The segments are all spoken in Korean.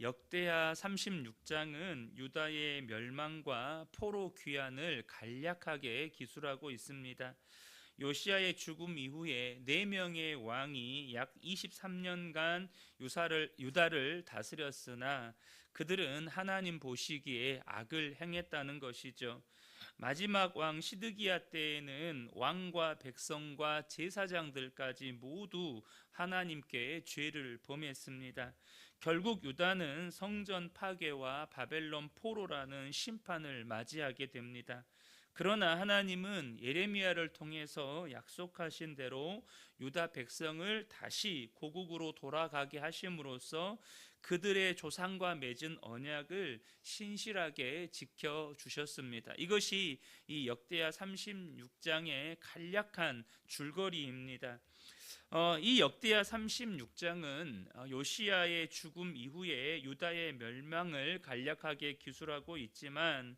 역대하 36장은 유다의 멸망과 포로 귀환을 간략하게 기술하고 있습니다. 요시야의 죽음 이후에 4명의 왕이 약 23년간 유다를 다스렸으나 그들은 하나님 보시기에 악을 행했다는 것이죠. 마지막 왕 시드기야 때에는 왕과 백성과 제사장들까지 모두 하나님께 죄를 범했습니다. 결국 유다는 성전 파괴와 바벨론 포로라는 심판을 맞이하게 됩니다. 그러나 하나님은 예레미야를 통해서 약속하신 대로 유다 백성을 다시 고국으로 돌아가게 하심으로써 그들의 조상과 맺은 언약을 신실하게 지켜주셨습니다. 이것이 이 역대하 36장의 간략한 줄거리입니다. 이 역대하 36장은 요시야의 죽음 이후에 유다의 멸망을 간략하게 기술하고 있지만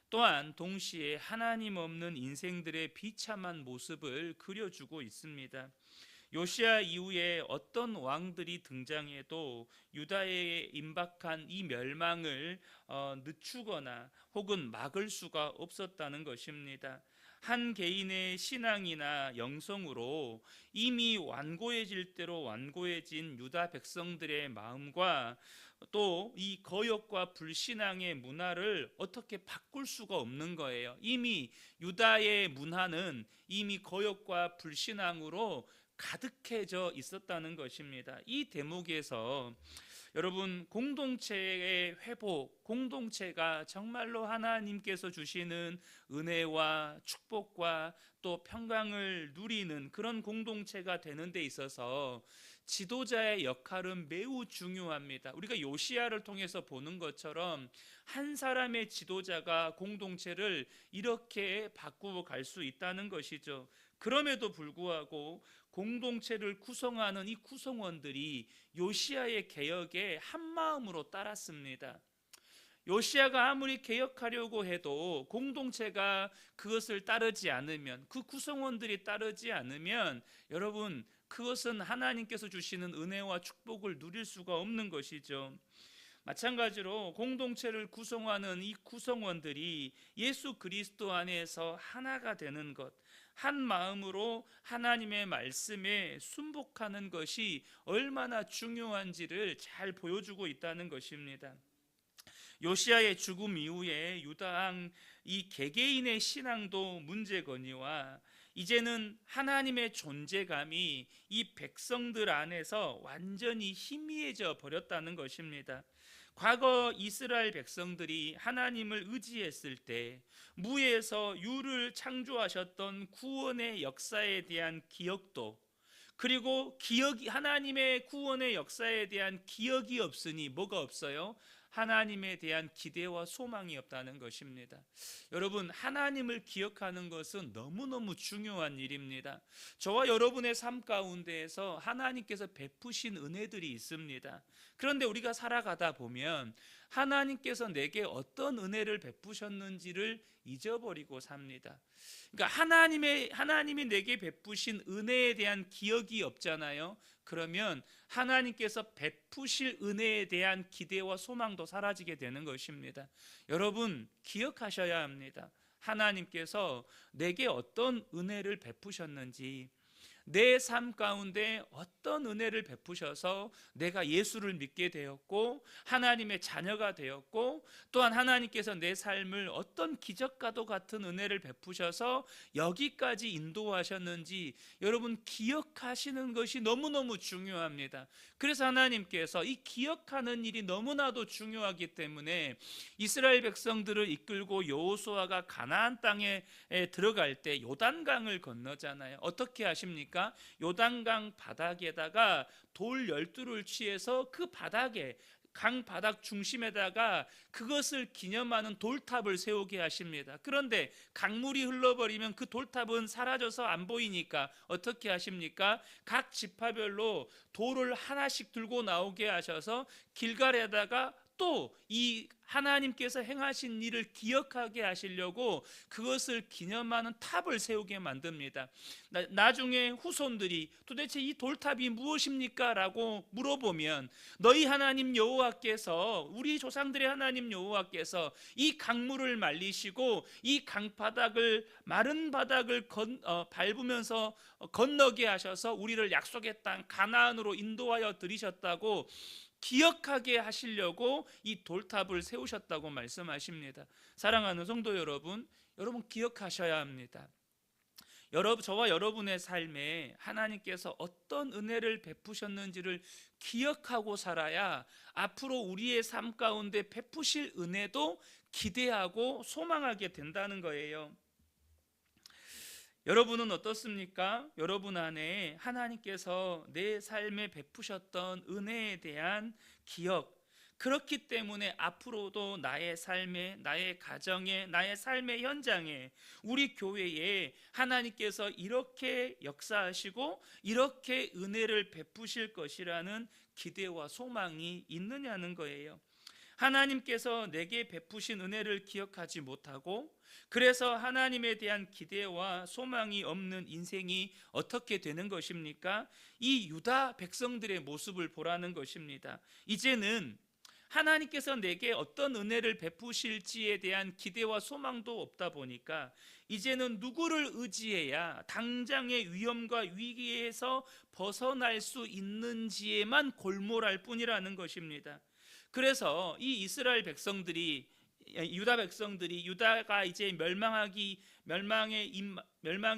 또한 동시에 하나님 없는 인생들의 비참한 모습을 그려주고 있습니다. 요시야 이후에 어떤 왕들이 등장해도 유다에 임박한 이 멸망을 늦추거나 혹은 막을 수가 없었다는 것입니다. 한 개인의 신앙이나 영성으로 이미 완고해질 대로 완고해진 유다 백성들의 마음과 또 이 거역과 불신앙의 문화를 어떻게 바꿀 수가 없는 거예요. 이미 유다의 문화는 이미 거역과 불신앙으로 가득해져 있었다는 것입니다. 이 대목에서 여러분, 공동체의 회복, 공동체가 정말로 하나님께서 주시는 은혜와 축복과 또 평강을 누리는 그런 공동체가 되는 데 있어서 지도자의 역할은 매우 중요합니다. 우리가 요시야를 통해서 보는 것처럼 한 사람의 지도자가 공동체를 이렇게 바꾸어 갈 수 있다는 것이죠. 그럼에도 불구하고 공동체를 구성하는 이 구성원들이 요시야의 개혁에 한마음으로 따랐습니다. 요시야가 아무리 개혁하려고 해도 공동체가 그것을 따르지 않으면, 그 구성원들이 따르지 않으면 여러분, 그것은 하나님께서 주시는 은혜와 축복을 누릴 수가 없는 것이죠. 마찬가지로 공동체를 구성하는 이 구성원들이 예수 그리스도 안에서 하나가 되는 것, 한 마음으로 하나님의 말씀에 순복하는 것이 얼마나 중요한지를 잘 보여주고 있다는 것입니다. 요시야의 죽음 이후에 유다 왕 이 개개인의 신앙도 문제거니와 이제는 하나님의 존재감이 이 백성들 안에서 완전히 희미해져 버렸다는 것입니다. 과거 이스라엘 백성들이 하나님을 의지했을 때 무에서 유를 창조하셨던 구원의 역사에 대한 기억도, 그리고 하나님의 구원의 역사에 대한 기억이 없으니 뭐가 없어요? 하나님에 대한 기대와 소망이 없다는 것입니다. 여러분, 하나님을 기억하는 것은 너무너무 중요한 일입니다. 저와 여러분의 삶 가운데에서 하나님께서 베푸신 은혜들이 있습니다. 그런데 우리가 살아가다 보면 하나님께서 내게 어떤 은혜를 베푸셨는지를 잊어버리고 삽니다. 그러니까 하나님이 내게 베푸신 은혜에 대한 기억이 없잖아요. 그러면 하나님께서 베푸실 은혜에 대한 기대와 소망도 사라지게 되는 것입니다. 여러분, 기억하셔야 합니다. 하나님께서 내게 어떤 은혜를 베푸셨는지, 내 삶 가운데 어떤 은혜를 베푸셔서 내가 예수를 믿게 되었고 하나님의 자녀가 되었고, 또한 하나님께서 내 삶을 어떤 기적과도 같은 은혜를 베푸셔서 여기까지 인도하셨는지 여러분 기억하시는 것이 너무너무 중요합니다. 그래서 하나님께서 이 기억하는 일이 너무나도 중요하기 때문에 이스라엘 백성들을 이끌고 여호수아가 가나안 땅에 들어갈 때 요단강을 건너잖아요. 어떻게 하십니까? 요단강 바닥에다가 돌 12를 취해서 그 바닥에, 강 바닥 중심에다가 그것을 기념하는 돌탑을 세우게 하십니다. 그런데 강물이 흘러버리면 그 돌탑은 사라져서 안 보이니까 어떻게 하십니까? 각 지파별로 돌을 하나씩 들고 나오게 하셔서 길갈에다가 또 이 하나님께서 행하신 일을 기억하게 하시려고 그것을 기념하는 탑을 세우게 만듭니다. 나중에 후손들이 도대체 이 돌탑이 무엇입니까? 라고 물어보면 너희 하나님 여호와께서, 우리 조상들의 하나님 여호와께서 이 강물을 말리시고 이 강바닥을, 마른 바닥을 밟으면서 건너게 하셔서 우리를 약속의 땅 가나안으로 인도하여 들이셨다고 기억하게 하시려고 이 돌탑을 세우셨다고 말씀하십니다. 사랑하는 성도 여러분, 여러분 기억하셔야 합니다. 저와 여러분의 삶에 하나님께서 어떤 은혜를 베푸셨는지를 기억하고 살아야 앞으로 우리의 삶 가운데 베푸실 은혜도 기대하고 소망하게 된다는 거예요. 여러분은 어떻습니까? 여러분 안에 하나님께서 내 삶에 베푸셨던 은혜에 대한 기억, 그렇기 때문에 앞으로도 나의 삶에, 나의 가정에, 나의 삶의 현장에, 우리 교회에 하나님께서 이렇게 역사하시고 이렇게 은혜를 베푸실 것이라는 기대와 소망이 있느냐는 거예요. 하나님께서 내게 베푸신 은혜를 기억하지 못하고, 그래서 하나님에 대한 기대와 소망이 없는 인생이 어떻게 되는 것입니까? 이 유다 백성들의 모습을 보라는 것입니다. 이제는 하나님께서 내게 어떤 은혜를 베푸실지에 대한 기대와 소망도 없다 보니까 이제는 누구를 의지해야 당장의 위험과 위기에서 벗어날 수 있는지에만 골몰할 뿐이라는 것입니다. 그래서 이 이스라엘 백성들이, 유다 백성들이, 유다가 이제 멸망이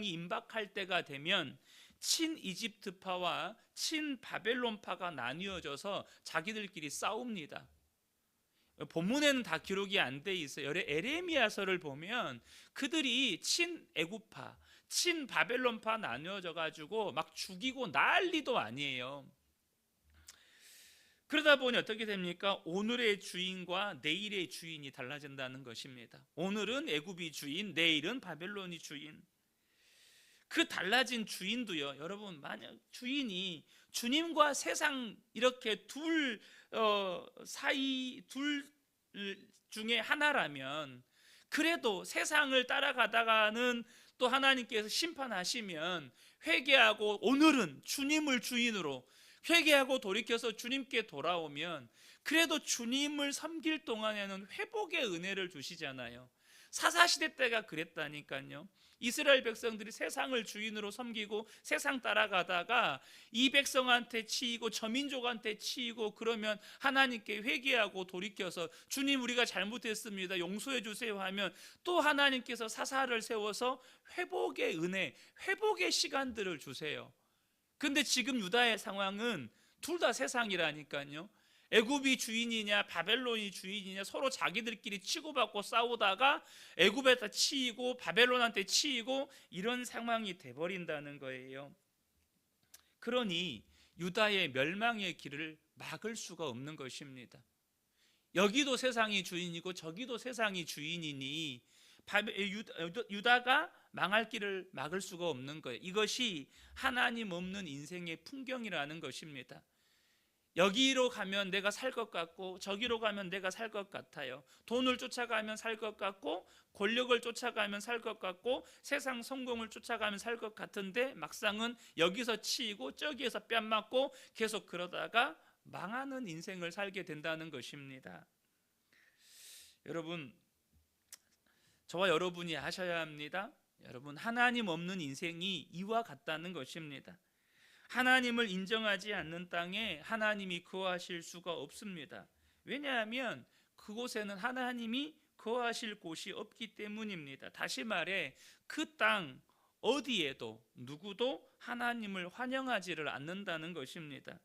임박할 때가 되면 친 이집트파와 친 바벨론파가 나뉘어져서 자기들끼리 싸웁니다. 본문에는 다 기록이 안 돼 있어요. 에레미야서를 보면 그들이 친 애굽파, 친 바벨론파 나뉘어져 가지고 막 죽이고 난리도 아니에요. 그러다 보니 어떻게 됩니까? 오늘의 주인과 내일의 주인이 달라진다는 것입니다. 오늘은 애굽이 주인, 내일은 바벨론이 주인. 그 달라진 주인도요, 여러분, 만약 주인이 주님과 세상 이렇게 둘 중에 하나라면, 그래도 세상을 따라가다가는 또 하나님께서 심판하시면 회개하고 오늘은 주님을 주인으로 회개하고 돌이켜서 주님께 돌아오면 그래도 주님을 섬길 동안에는 회복의 은혜를 주시잖아요. 사사시대 때가 그랬다니까요. 이스라엘 백성들이 세상을 주인으로 섬기고 세상 따라가다가 이 백성한테 치이고 저 민족한테 치이고, 그러면 하나님께 회개하고 돌이켜서 주님 우리가 잘못했습니다, 용서해 주세요 하면 또 하나님께서 사사를 세워서 회복의 은혜, 회복의 시간들을 주세요. 근데 지금 유다의 상황은 둘 다 세상이라니까요. 애굽이 주인이냐 바벨론이 주인이냐 서로 자기들끼리 치고받고 싸우다가 애굽에다 치이고 바벨론한테 치이고 이런 상황이 돼버린다는 거예요. 그러니 유다의 멸망의 길을 막을 수가 없는 것입니다. 여기도 세상이 주인이고 저기도 세상이 주인이니 유다가 망할 길을 막을 수가 없는 거예요. 이것이 하나님 없는 인생의 풍경이라는 것입니다. 여기로 가면 내가 살 것 같고 저기로 가면 내가 살 것 같아요. 돈을 쫓아가면 살 것 같고 권력을 쫓아가면 살 것 같고 세상 성공을 쫓아가면 살 것 같은데 막상은 여기서 치이고 저기에서 뺨 맞고 계속 그러다가 망하는 인생을 살게 된다는 것입니다. 여러분, 저와 여러분이 아셔야 합니다. 여러분, 하나님 없는 인생이 이와 같다는 것입니다. 하나님을 인정하지 않는 땅에 하나님이 거하실 수가 없습니다. 왜냐하면 그곳에는 하나님이 거하실 곳이 없기 때문입니다. 다시 말해 그 땅 어디에도 누구도 하나님을 환영하지를 않는다는 것입니다.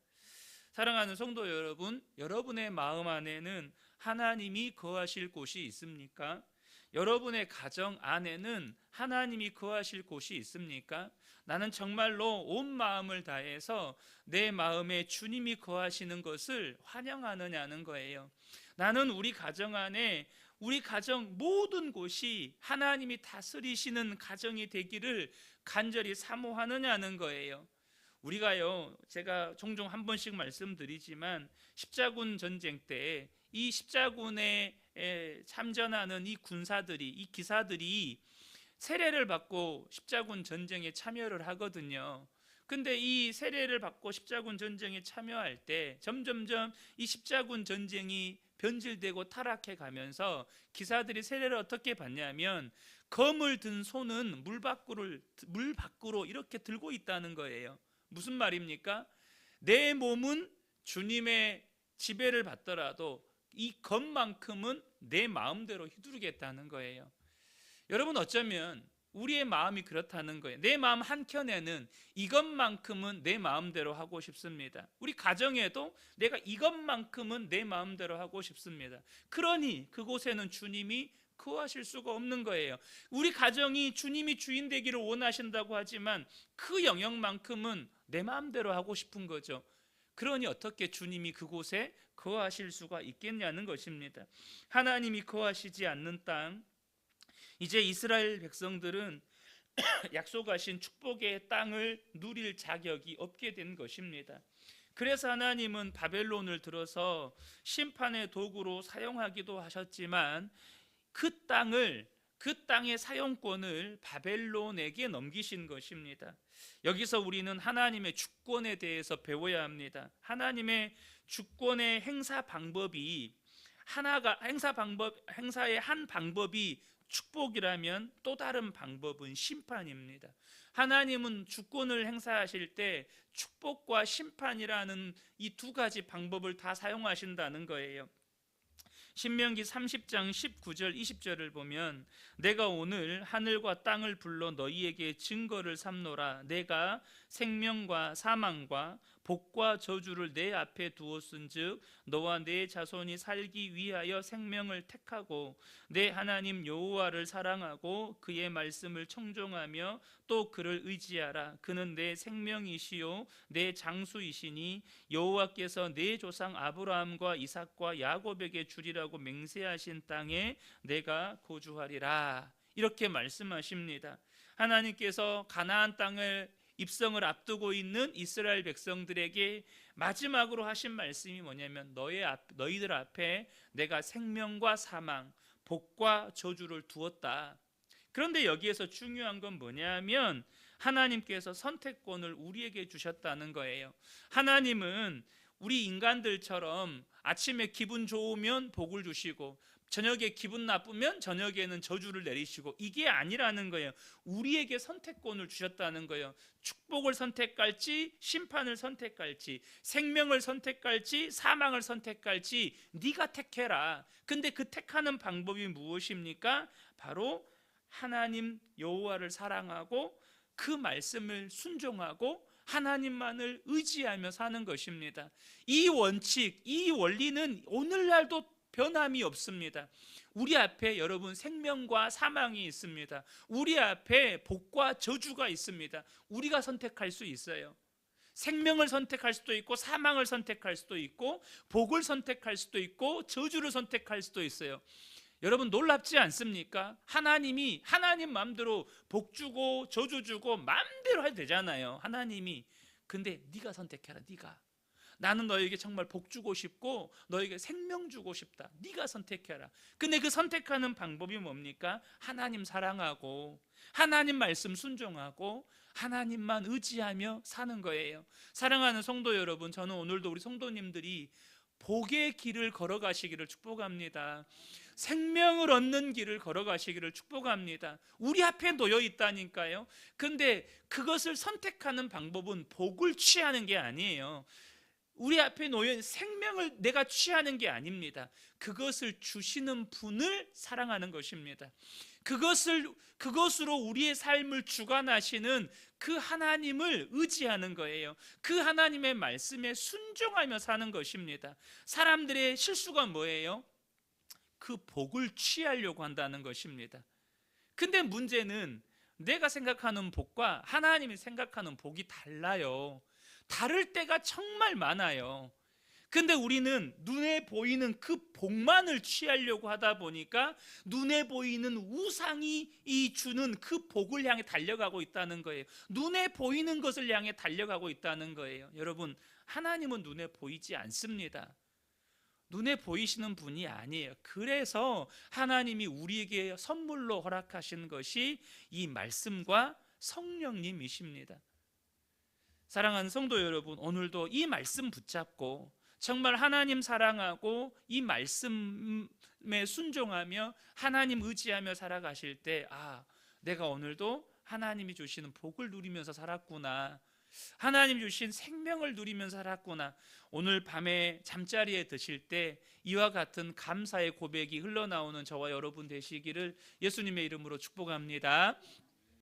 사랑하는 성도 여러분, 여러분의 마음 안에는 하나님이 거하실 곳이 있습니까? 여러분의 가정 안에는 하나님이 거하실 곳이 있습니까? 나는 정말로 온 마음을 다해서 내 마음에 주님이 거하시는 것을 환영하느냐는 거예요. 나는 우리 가정 안에, 우리 가정 모든 곳이 하나님이 다스리시는 가정이 되기를 간절히 사모하느냐는 거예요. 우리가요, 제가 종종 한 번씩 말씀드리지만 십자군 전쟁 때 이 십자군에 참전하는 이 군사들이, 이 기사들이 세례를 받고 십자군 전쟁에 참여를 하거든요. 근데 이 세례를 받고 십자군 전쟁에 참여할 때 점점점 이 십자군 전쟁이 변질되고 타락해 가면서 기사들이 세례를 어떻게 받냐면 검을 든 손은 물 밖으로 이렇게 들고 있다는 거예요. 무슨 말입니까? 내 몸은 주님의 지배를 받더라도 이 검만큼은 내 마음대로 휘두르겠다는 거예요. 여러분, 어쩌면 우리의 마음이 그렇다는 거예요. 내 마음 한켠에는 이것만큼은 내 마음대로 하고 싶습니다. 우리 가정에도 내가 이것만큼은 내 마음대로 하고 싶습니다. 그러니 그곳에는 주님이 거하실 수가 없는 거예요. 우리 가정이 주님이 주인 되기를 원하신다고 하지만 그 영역만큼은 내 마음대로 하고 싶은 거죠. 그러니 어떻게 주님이 그곳에 거하실 수가 있겠냐는 것입니다. 하나님이 거하시지 않는 땅, 이제 이스라엘 백성들은 약속하신 축복의 땅을 누릴 자격이 없게 된 것입니다. 그래서 하나님은 바벨론을 들어서 심판의 도구로 사용하기도 하셨지만 그 땅의 사용권을 바벨론에게 넘기신 것입니다. 여기서 우리는 하나님의 주권에 대해서 배워야 합니다. 하나님의 주권의 행사 방법이 행사의 한 방법이 축복이라면 또 다른 방법은 심판입니다. 하나님은 주권을 행사하실 때 축복과 심판이라는 이 두 가지 방법을 다 사용하신다는 거예요. 신명기 30장 19절 20절을 보면 내가 오늘 하늘과 땅을 불러 너희에게 증거를 삼노라. 내가 생명과 사망과 복과 저주를 내 앞에 두었은즉 너와 내 자손이 살기 위하여 생명을 택하고 내 하나님 여호와를 사랑하고 그의 말씀을 청종하며 또 그를 의지하라. 그는 내 생명이시요 내 장수이시니 여호와께서 내 조상 아브라함과 이삭과 야곱에게 주리라고 맹세하신 땅에 내가 거주하리라. 이렇게 말씀하십니다. 하나님께서 가나안 땅을 입성을 앞두고 있는 이스라엘 백성들에게 마지막으로 하신 말씀이 뭐냐면 너희들 앞에 내가 생명과 사망, 복과 저주를 두었다. 그런데 여기에서 중요한 건 뭐냐면 하나님께서 선택권을 우리에게 주셨다는 거예요. 하나님은 우리 인간들처럼 아침에 기분 좋으면 복을 주시고 저녁에 기분 나쁘면 저녁에는 저주를 내리시고 이게 아니라는 거예요. 우리에게 선택권을 주셨다는 거예요. 축복을 선택할지 심판을 선택할지 생명을 선택할지 사망을 선택할지 네가 택해라. 근데 그 택하는 방법이 무엇입니까? 바로 하나님 여호와를 사랑하고 그 말씀을 순종하고 하나님만을 의지하며 사는 것입니다. 이 원칙, 이 원리는 오늘날도 변함이 없습니다. 우리 앞에 여러분 생명과 사망이 있습니다. 우리 앞에 복과 저주가 있습니다. 우리가 선택할 수 있어요. 생명을 선택할 수도 있고 사망을 선택할 수도 있고 복을 선택할 수도 있고 저주를 선택할 수도 있어요. 여러분 놀랍지 않습니까? 하나님이 하나님 마음대로 복 주고 저주 주고 마음대로 해도 되잖아요. 하나님이. 근데 네가 선택해라. 네가. 나는 너에게 정말 복 주고 싶고 너에게 생명 주고 싶다. 네가 선택해라. 근데 그 선택하는 방법이 뭡니까? 하나님 사랑하고 하나님 말씀 순종하고 하나님만 의지하며 사는 거예요. 사랑하는 성도 여러분, 저는 오늘도 우리 성도님들이 복의 길을 걸어가시기를 축복합니다. 생명을 얻는 길을 걸어가시기를 축복합니다. 우리 앞에 놓여 있다니까요. 근데 그것을 선택하는 방법은 복을 취하는 게 아니에요. 우리 앞에 놓여 생명을 내가 취하는 게 아닙니다. 그것을 주시는 분을 사랑하는 것입니다. 그것으로 우리의 삶을 주관하시는 그 하나님을 의지하는 거예요. 그 하나님의 말씀에 순종하며 사는 것입니다. 사람들의 실수가 뭐예요? 그 복을 취하려고 한다는 것입니다. 근데 문제는 내가 생각하는 복과 하나님이 생각하는 복이 달라요. 다를 때가 정말 많아요. 근데 우리는 눈에 보이는 그 복만을 취하려고 하다 보니까 눈에 보이는 우상이 이 주는 그 복을 향해 달려가고 있다는 거예요. 눈에 보이는 것을 향해 달려가고 있다는 거예요. 여러분, 하나님은 눈에 보이지 않습니다. 눈에 보이시는 분이 아니에요. 그래서 하나님이 우리에게 선물로 허락하신 것이 이 말씀과 성령님이십니다. 사랑하는 성도 여러분, 오늘도 이 말씀 붙잡고 정말 하나님 사랑하고 이 말씀에 순종하며 하나님 의지하며 살아가실 때, 내가 오늘도 하나님이 주시는 복을 누리면서 살았구나, 하나님 주신 생명을 누리면서 살았구나. 오늘 밤에 잠자리에 드실 때 이와 같은 감사의 고백이 흘러나오는 저와 여러분 되시기를 예수님의 이름으로 축복합니다.